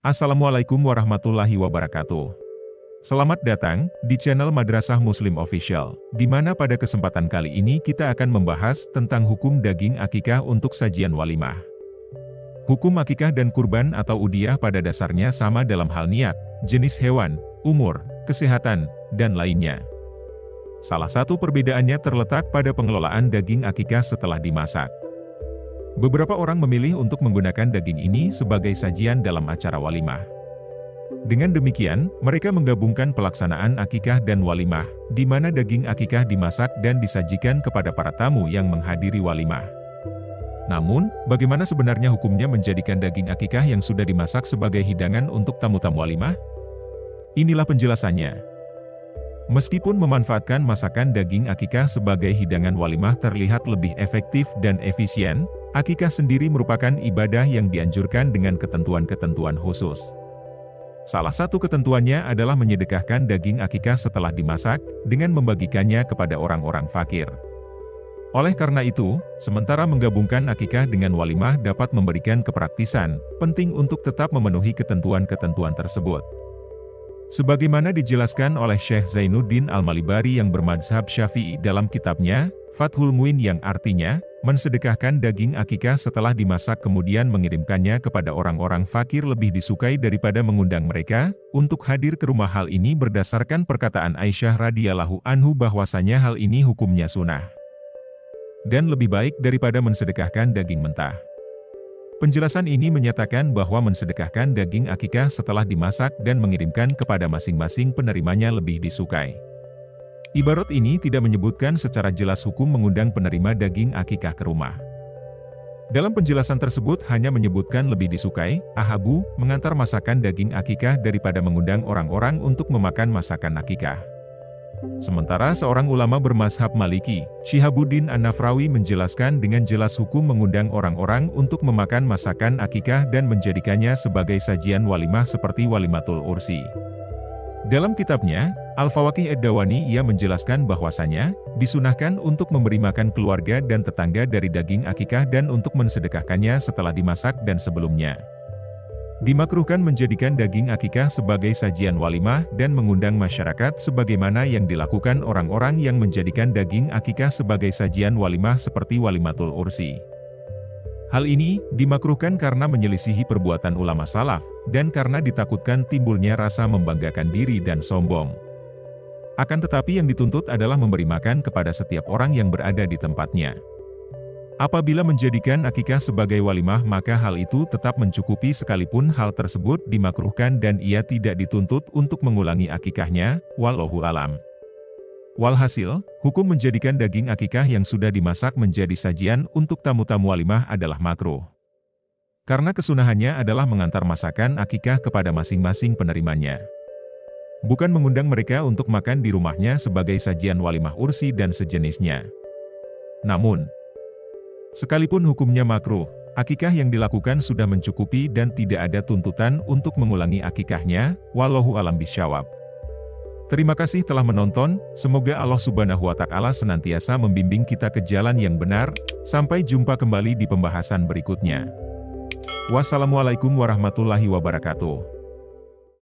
Assalamualaikum warahmatullahi wabarakatuh. Selamat datang di channel Madrasah Muslim Official, di mana pada kesempatan kali ini kita akan membahas tentang hukum daging akikah untuk sajian walimah. Hukum akikah dan kurban atau udhiyah pada dasarnya sama dalam hal niat, jenis hewan, umur, kesehatan, dan lainnya. Salah satu perbedaannya terletak pada pengelolaan daging akikah setelah dimasak. Beberapa orang memilih untuk menggunakan daging ini sebagai sajian dalam acara walimah. Dengan demikian, mereka menggabungkan pelaksanaan akikah dan walimah, di mana daging akikah dimasak dan disajikan kepada para tamu yang menghadiri walimah. Namun, bagaimana sebenarnya hukumnya menjadikan daging akikah yang sudah dimasak sebagai hidangan untuk tamu-tamu walimah? Inilah penjelasannya. Meskipun memanfaatkan masakan daging akikah sebagai hidangan walimah terlihat lebih efektif dan efisien, akikah sendiri merupakan ibadah yang dianjurkan dengan ketentuan-ketentuan khusus. Salah satu ketentuannya adalah menyedekahkan daging akikah setelah dimasak, dengan membagikannya kepada orang-orang fakir. Oleh karena itu, sementara menggabungkan akikah dengan walimah dapat memberikan kepraktisan, penting untuk tetap memenuhi ketentuan-ketentuan tersebut. Sebagaimana dijelaskan oleh Syekh Zainuddin Al-Malibari yang bermadzhab Syafi'i dalam kitabnya, Fathul Muin, yang artinya, mensedekahkan daging akikah setelah dimasak kemudian mengirimkannya kepada orang-orang fakir lebih disukai daripada mengundang mereka untuk hadir ke rumah. Hal ini berdasarkan perkataan Aisyah radhiyallahu anhu bahwasanya hal ini hukumnya sunnah dan lebih baik daripada mensedekahkan daging mentah. Penjelasan ini menyatakan bahwa mensedekahkan daging akikah setelah dimasak dan mengirimkan kepada masing-masing penerimanya lebih disukai. Ibarat ini tidak menyebutkan secara jelas hukum mengundang penerima daging akikah ke rumah. Dalam penjelasan tersebut hanya menyebutkan lebih disukai, ahabu, mengantar masakan daging akikah daripada mengundang orang-orang untuk memakan masakan akikah. Sementara seorang ulama bermazhab Maliki, Syihabuddin An-Nafrawi, menjelaskan dengan jelas hukum mengundang orang-orang untuk memakan masakan akikah dan menjadikannya sebagai sajian walimah seperti walimatul ursi. Dalam kitabnya, Al-Fawaqih Ad-Dawani, ia menjelaskan bahwasanya disunahkan untuk memberi makan keluarga dan tetangga dari daging akikah dan untuk mensedekahkannya setelah dimasak dan sebelumnya. Dimakruhkan menjadikan daging akikah sebagai sajian walimah dan mengundang masyarakat sebagaimana yang dilakukan orang-orang yang menjadikan daging akikah sebagai sajian walimah seperti walimatul ursi. Hal ini dimakruhkan karena menyelisihi perbuatan ulama salaf, dan karena ditakutkan timbulnya rasa membanggakan diri dan sombong. Akan tetapi yang dituntut adalah memberi makan kepada setiap orang yang berada di tempatnya. Apabila menjadikan akikah sebagai walimah maka hal itu tetap mencukupi sekalipun hal tersebut dimakruhkan dan ia tidak dituntut untuk mengulangi akikahnya, wallahu alam. Walhasil, hukum menjadikan daging akikah yang sudah dimasak menjadi sajian untuk tamu-tamu walimah adalah makruh. Karena kesunahannya adalah mengantar masakan akikah kepada masing-masing penerimanya. Bukan mengundang mereka untuk makan di rumahnya sebagai sajian walimah ursi dan sejenisnya. Namun, sekalipun hukumnya makruh, akikah yang dilakukan sudah mencukupi dan tidak ada tuntutan untuk mengulangi akikahnya, wallahu alam bisyawab. Terima kasih telah menonton, semoga Allah Subhanahu wa Ta'ala senantiasa membimbing kita ke jalan yang benar. Sampai jumpa kembali di pembahasan berikutnya. Wassalamualaikum warahmatullahi wabarakatuh.